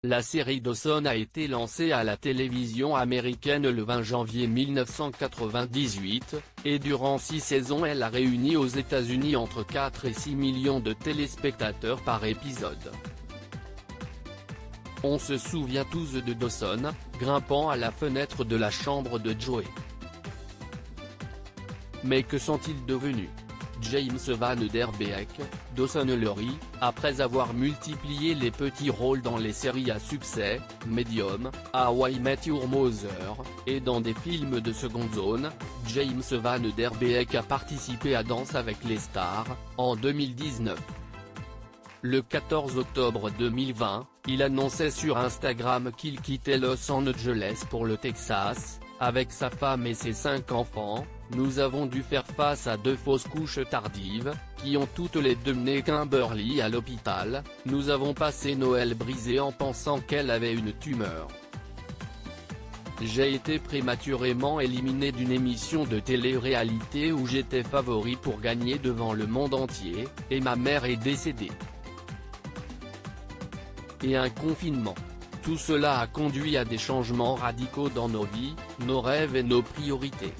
La série Dawson a été lancée à la télévision américaine le 20 janvier 1998, et durant 6 saisons elle a réuni aux États-Unis entre 4 et 6 millions de téléspectateurs par épisode. On se souvient tous de Dawson, grimpant à la fenêtre de la chambre de Joey. Mais que sont-ils devenus? James Van Der Beek, Dawson Leroy, après avoir multiplié les petits rôles dans les séries à succès, Medium, How I Met Your Mother, et dans des films de seconde zone, James Van Der Beek a participé à Danse avec les stars, en 2019. Le 14 octobre 2020, il annonçait sur Instagram qu'il quittait Los Angeles pour le Texas, avec sa femme et ses 5 enfants. Nous avons dû faire face à 2 fausses couches tardives, qui ont toutes les deux mené Kimberly à l'hôpital. Nous avons passé Noël brisé en pensant qu'elle avait une tumeur. J'ai été prématurément éliminé d'une émission de télé-réalité où j'étais favori pour gagner devant le monde entier, et ma mère est décédée. Et un confinement. Tout cela a conduit à des changements radicaux dans nos vies, nos rêves et nos priorités.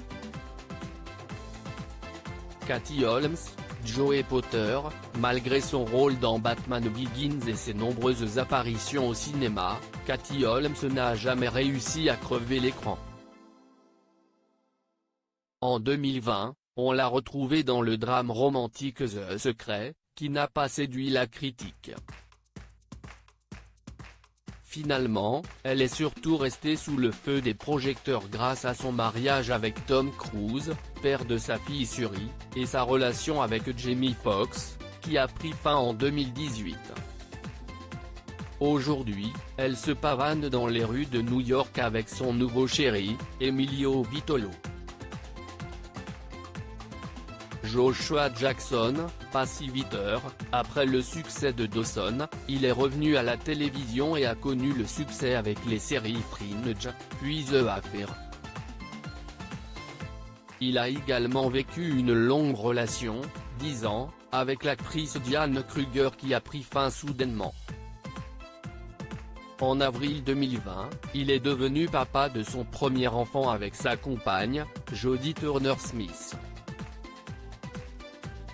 Katie Holmes, Joey Potter, malgré son rôle dans Batman Begins et ses nombreuses apparitions au cinéma, Katie Holmes n'a jamais réussi à crever l'écran. En 2020, on l'a retrouvée dans le drame romantique The Secret, qui n'a pas séduit la critique. Finalement, elle est surtout restée sous le feu des projecteurs grâce à son mariage avec Tom Cruise, père de sa fille Suri, et sa relation avec Jamie Foxx, qui a pris fin en 2018. Aujourd'hui, elle se pavane dans les rues de New York avec son nouveau chéri, Emilio Vitolo. Joshua Jackson, pacifiteur, après le succès de Dawson, il est revenu à la télévision et a connu le succès avec les séries Fringe, puis The Affair. Il a également vécu une longue relation, 10 ans, avec l'actrice Diane Kruger qui a pris fin soudainement. En avril 2020, il est devenu papa de son premier enfant avec sa compagne, Jodie Turner-Smith.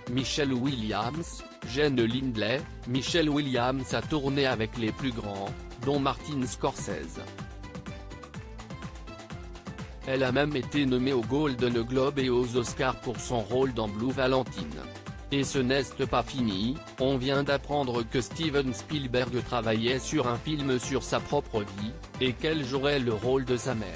Michelle Williams, Jane Lindley. Michelle Williams a tourné avec les plus grands, dont Martin Scorsese. Elle a même été nommée aux Golden Globes et aux Oscars pour son rôle dans Blue Valentine. Et ce n'est pas fini, on vient d'apprendre que Steven Spielberg travaillait sur un film sur sa propre vie, et qu'elle jouerait le rôle de sa mère.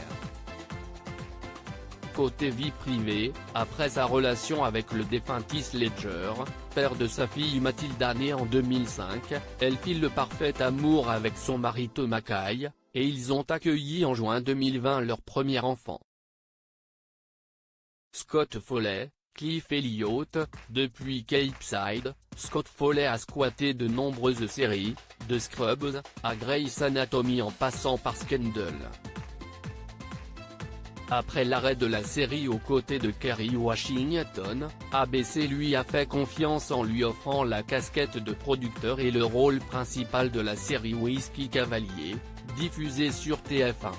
Côté vie privée, après sa relation avec le défunt Heath Ledger, père de sa fille Mathilda née en 2005, elle fit le parfait amour avec son mari Thomas Kaye, et ils ont accueilli en juin 2020 leur premier enfant. Scott Foley, Cliff Elliott. Depuis Capeside, Scott Foley a squatté de nombreuses séries, de Scrubs, à Grey's Anatomy en passant par Scandal. Après l'arrêt de la série aux côtés de Kerry Washington, ABC lui a fait confiance en lui offrant la casquette de producteur et le rôle principal de la série Whiskey Cavalier, diffusée sur TF1.